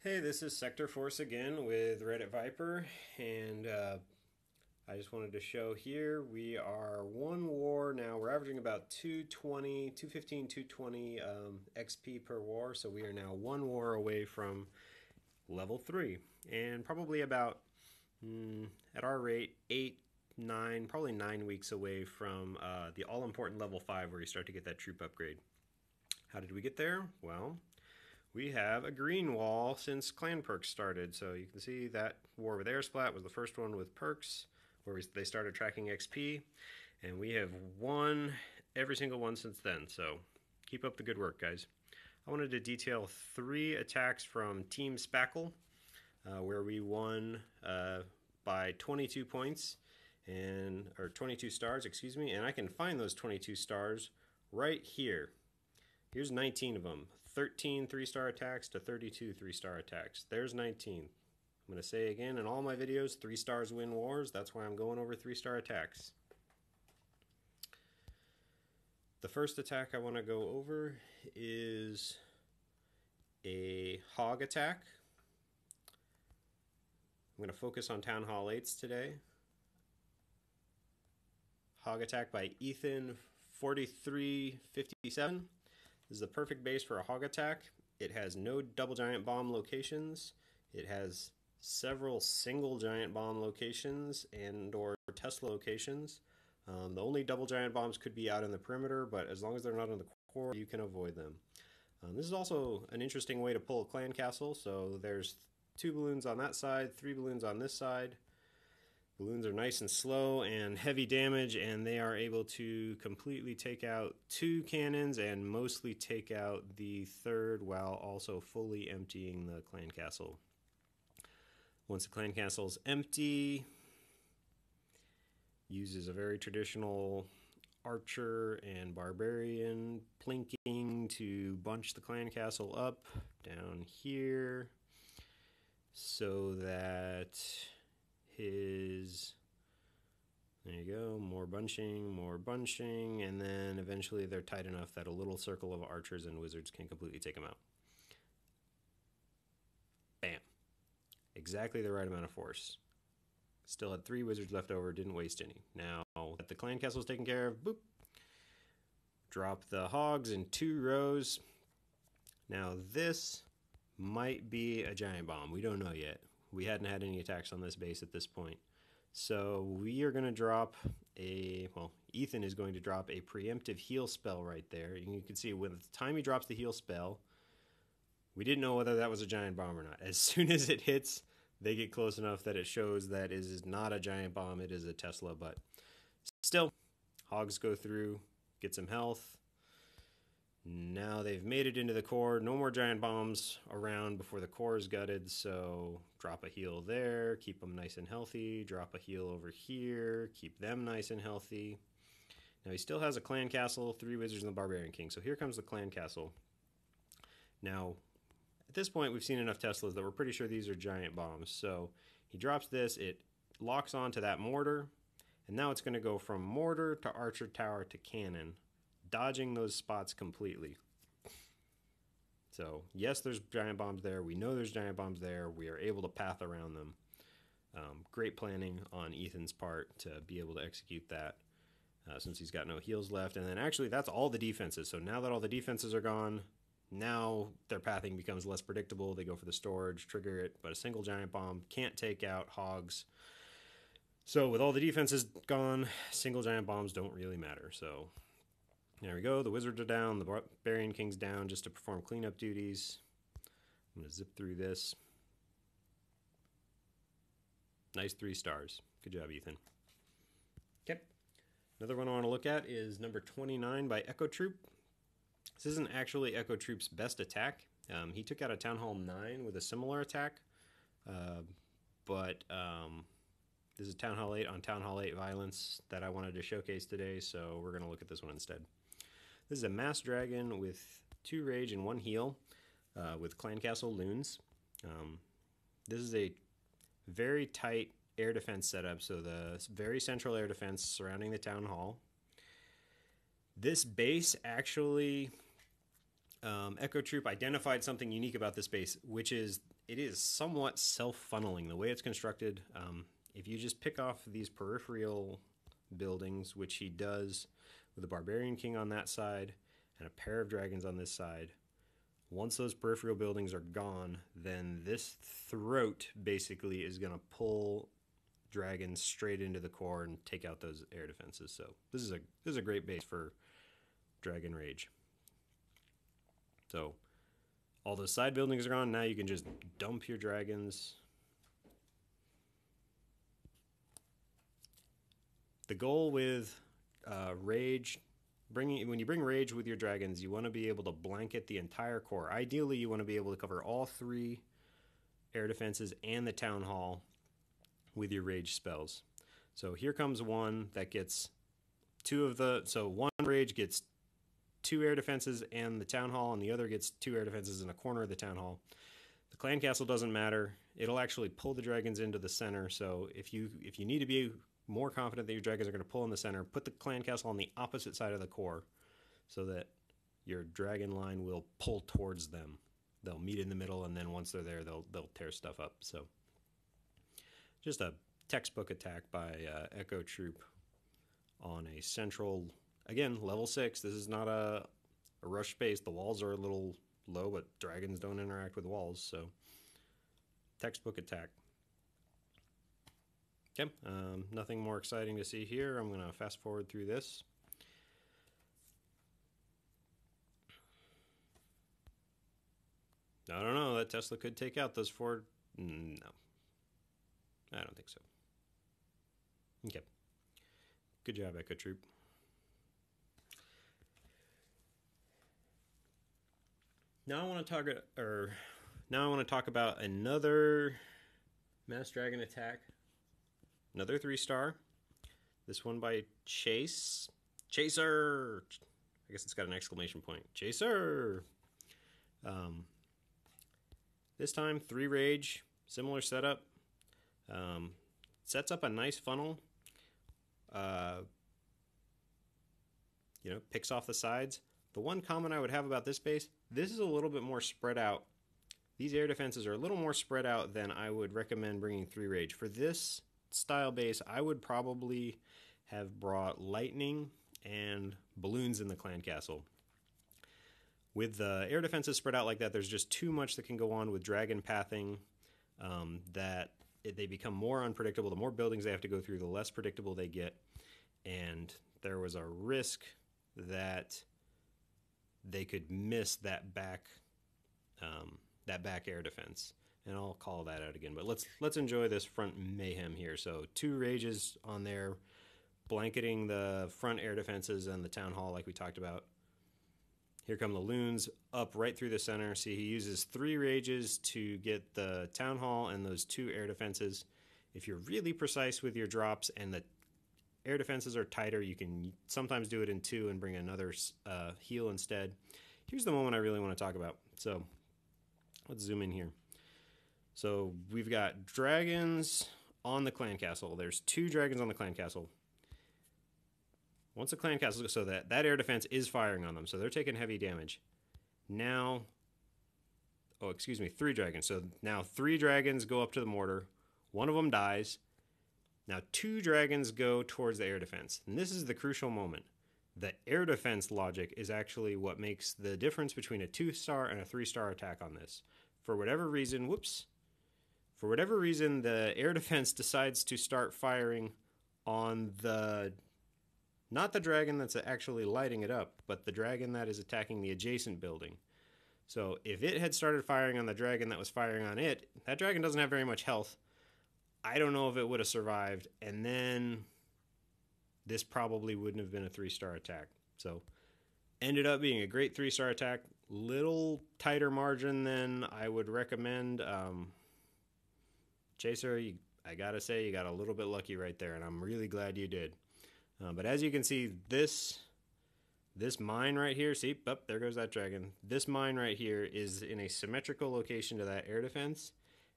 Hey, this is Sector Force again with Reddit Viper, and I just wanted to show here we are one war now. We're averaging about 220, 215, 220 XP per war, so we are now one war away from level 3, and probably about, at our rate, 8, 9, probably 9 weeks away from the all-important level 5 where you start to get that troop upgrade. How did we get there? Well, we have a green wall since clan perks started. So you can see that war with Airsplat was the first one with perks where they started tracking XP, and we have won every single one since then. So keep up the good work, guys. I wanted to detail 3 attacks from Team Spakol where we won by 22 points or 22 stars, excuse me, and I can find those 22 stars right here. Here's 19 of them. 13 3-star attacks to 32 3-star attacks. There's 19. I'm going to say again in all my videos, 3 stars win wars. That's why I'm going over 3-star attacks. The first attack I want to go over is a hog attack. I'm going to focus on Town Hall 8s today. Hog attack by Ethan 4357. This is the perfect base for a hog attack. It has no double giant bomb locations. It has several single giant bomb locations and or Tesla locations. The only double giant bombs could be out in the perimeter, but as long as they're not in the core, you can avoid them. This is also an interesting way to pull a clan castle. So there's 2 balloons on that side, 3 balloons on this side. Balloons are nice and slow and heavy damage, and they are able to completely take out 2 cannons and mostly take out the 3rd while also fully emptying the clan castle. Once the clan castle is empty, uses a very traditional archer and barbarian plinking to bunch the clan castle up down here so that there you go, more bunching, and then eventually they're tight enough that a little circle of archers and wizards can completely take them out. Bam. Exactly the right amount of force. Still had 3 wizards left over, didn't waste any. Now that the clan castle is taken care of, boop. Drop the hogs in 2 rows. Now this might be a giant bomb. We don't know yet. We hadn't had any attacks on this base at this point. So we are going to drop Ethan is going to drop a preemptive heal spell right there. You can see when the time he drops the heal spell, we didn't know whether that was a giant bomb or not. As soon as it hits, they get close enough that it shows that it is not a giant bomb, it is a Tesla. But still, hogs go through, get some health. Now they've made it into the core. No more giant bombs around before the core is gutted, so drop a heal there, keep them nice and healthy. Drop a heal over here, keep them nice and healthy. Now he still has a clan castle, 3 wizards, and the barbarian king. So here comes the clan castle. Now, at this point, we've seen enough Teslas that we're pretty sure these are giant bombs. So he drops this, it locks onto that mortar, and now it's going to go from mortar to archer tower to cannon, dodging those spots completely. So yes, there's giant bombs there. We know there's giant bombs there. We are able to path around them. Great planning on Ethan's part to be able to execute that since he's got no heals left. And then actually that's all the defenses. So now that all the defenses are gone, now their pathing becomes less predictable. They go for the storage, trigger it, but a single giant bomb can't take out hogs. So with all the defenses gone, single giant bombs don't really matter. So there we go. The wizards are down. The barbarian king's down just to perform cleanup duties. I'm going to zip through this. Nice 3 stars. Good job, Ethan. Okay. Another one I want to look at is number 29 by Echo Troop. This isn't actually Echo Troop's best attack. He took out a Town Hall 9 with a similar attack. But this is Town Hall 8 on Town Hall 8 violence that I wanted to showcase today, so we're going to look at this one instead. This is a Mass Dragon with 2 rage and 1 heal with Clan Castle Loons. This is a very tight air defense setup, so the very central air defense surrounding the Town Hall. This base actually Echo Troop identified something unique about this base, which is it is somewhat self-funneling. The way it's constructed, if you just pick off these peripheral buildings, which he does with a Barbarian King on that side and a pair of dragons on this side, once those peripheral buildings are gone, then this throat basically is going to pull dragons straight into the core and take out those air defenses. So this is a great base for Dragon Rage. So all those side buildings are gone. Now you can just dump your dragons. The goal with Rage, when you bring Rage with your dragons, you want to be able to blanket the entire core. Ideally, you want to be able to cover all 3 air defenses and the Town Hall with your Rage spells. So here comes one that gets 2 of the... So one Rage gets 2 air defenses and the Town Hall, and the other gets 2 air defenses in a corner of the Town Hall. The Clan Castle doesn't matter. It'll actually pull the dragons into the center, so if you need to be more confident that your dragons are going to pull in the center, put the Clan Castle on the opposite side of the core so that your dragon line will pull towards them. They'll meet in the middle, and then once they're there, they'll tear stuff up. So just a textbook attack by Echo Troop on a central, again, level 6. This is not a rush space. The walls are a little low, but dragons don't interact with walls, so textbook attack. Okay, nothing more exciting to see here. I'm going to fast forward through this. I don't know, that Tesla could take out those 4... No. I don't think so. Okay. Good job, Echo Troop. Now I want to talk about another Mass Dragon attack. Another 3-star. This one by Chaser. I guess it's got an exclamation point. Chaser. This time 3 Rage, similar setup. Sets up a nice funnel. Picks off the sides. The one comment I would have about this base, this is a little bit more spread out. These air defenses are a little more spread out than I would recommend bringing 3 Rage. For this style base, I would probably have brought lightning and balloons in the Clan Castle. With the air defenses spread out like that, there's just too much that can go on with dragon pathing they become more unpredictable. The more buildings they have to go through, the less predictable they get. And there was a risk that they could miss that back air defense. And I'll call that out again. But let's enjoy this front mayhem here. So 2 Rages on there, blanketing the front air defenses and the Town Hall like we talked about. Here come the loons up right through the center. See, he uses 3 Rages to get the Town Hall and those 2 air defenses. If you're really precise with your drops and the air defenses are tighter, you can sometimes do it in 2 and bring another heal instead. Here's the moment I really want to talk about. So let's zoom in here. So we've got dragons on the Clan Castle. There's 2 dragons on the Clan Castle. Once the Clan Castle, so that air defense is firing on them, so they're taking heavy damage. Now, 3 dragons. So now 3 dragons go up to the mortar. 1 of them dies. Now 2 dragons go towards the air defense. And this is the crucial moment. The air defense logic is actually what makes the difference between a 2-star and a 3-star attack on this. For whatever reason, the air defense decides to start firing on not the dragon that's actually lighting it up, but the dragon that is attacking the adjacent building. So if it had started firing on the dragon that was firing on it, that dragon doesn't have very much health. I don't know if it would have survived, and then this probably wouldn't have been a 3-star attack. So ended up being a great 3-star attack. Little tighter margin than I would recommend. Chaser, I gotta say, you got a little bit lucky right there, and I'm really glad you did. But as you can see, this mine right here, see, there goes that dragon. This mine right here is in a symmetrical location to that air defense,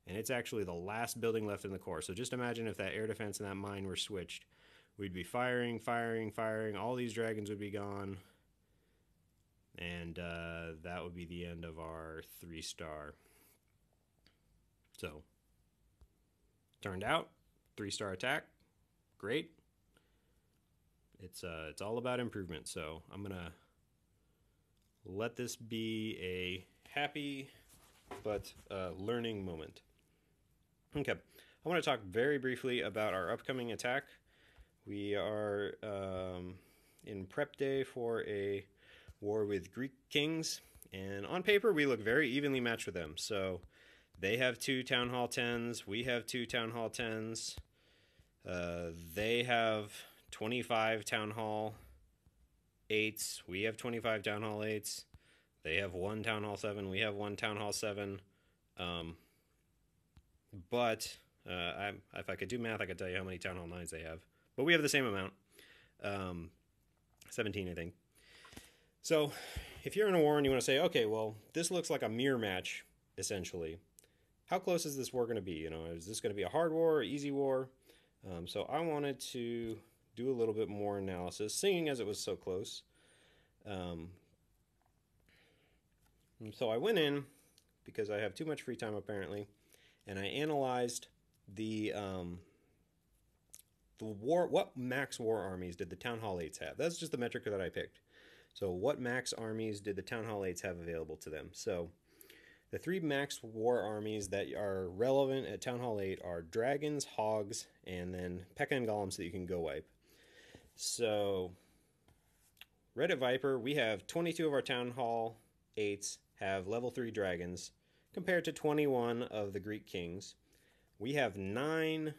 and it's actually the last building left in the core. So just imagine if that air defense and that mine were switched. We'd be firing, all these dragons would be gone. And that would be the end of our 3-star. So, turned out 3-star attack, great. It's all about improvement. So I'm gonna let this be a happy but learning moment. Okay, I want to talk very briefly about our upcoming attack. We are in prep day for a war with Greek kings, and on paper we look very evenly matched with them. So they have 2 Town Hall 10s, we have 2 Town Hall 10s, they have 25 Town Hall 8s, we have 25 Town Hall 8s, they have 1 Town Hall 7, we have 1 Town Hall 7, but if I could do math, I could tell you how many Town Hall 9s they have. But we have the same amount. 17, I think. So, if you're in a war and you want to say, okay, well, this looks like a mirror match, essentially. How close is this war going to be? You know, is this going to be a hard war or easy war? So I wanted to do a little bit more analysis, seeing as it was so close. So I went in, because I have too much free time apparently, and I analyzed the war. What max war armies did the Town Hall 8s have? That's just the metric that I picked. So what max armies did the Town Hall 8s have available to them? So the 3 max war armies that are relevant at Town Hall 8 are dragons, hogs, and then P.E.K.K.A. and golems that you can go wipe. So Reddit Viper, we have 22 of our Town Hall 8s have level 3 dragons, compared to 21 of the Greek kings. We have 9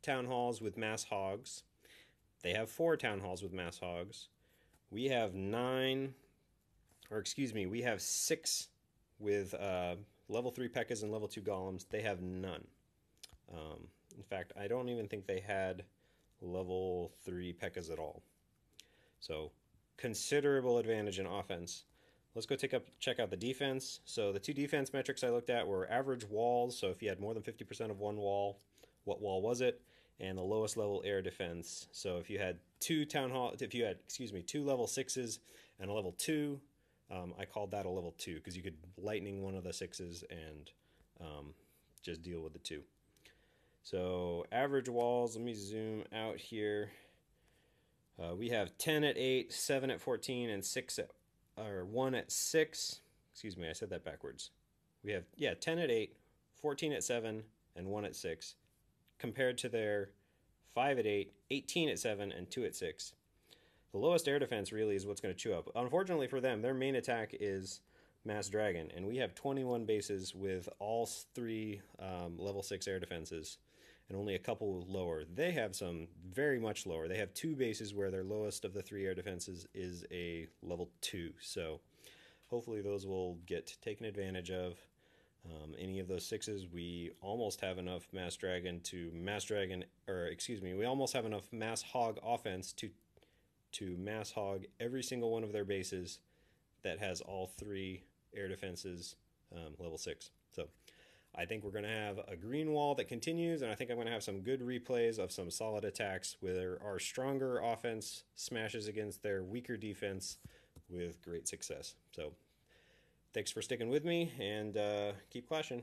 Town Halls with mass hogs. They have 4 Town Halls with mass hogs. We have 6 with level 3 P.E.K.K.A.s and level 2 golems. They have none. In fact, I don't even think they had level 3 P.E.K.K.A.s at all. So, considerable advantage in offense. Let's go check out the defense. So the 2 defense metrics I looked at were average walls. So if you had more than 50% of one wall, what wall was it? And the lowest level air defense. So if you had 2 level 6s and a level 2, I called that a level 2 because you could lightning one of the 6s and just deal with the 2. So average walls, let me zoom out here. We have 10 at 8, 7 at 14, and 1 at 6. Excuse me, I said that backwards. We have 10 at 8, 14 at 7, and 1 at 6, compared to their 5 at 8, 18 at 7, and 2 at 6. The lowest air defense really is what's going to chew up. Unfortunately for them, their main attack is Mass Dragon, and we have 21 bases with all 3 level 6 air defenses, and only a couple lower. They have some very much lower. They have 2 bases where their lowest of the 3 air defenses is a level 2. So hopefully those will get taken advantage of. Any of those 6s, we almost have enough we almost have enough Mass Hog offense to Mass Hog every single one of their bases that has all 3 air defenses level 6. So I think we're going to have a green wall that continues, and I think I'm going to have some good replays of some solid attacks where our stronger offense smashes against their weaker defense with great success. So thanks for sticking with me, and keep clashing.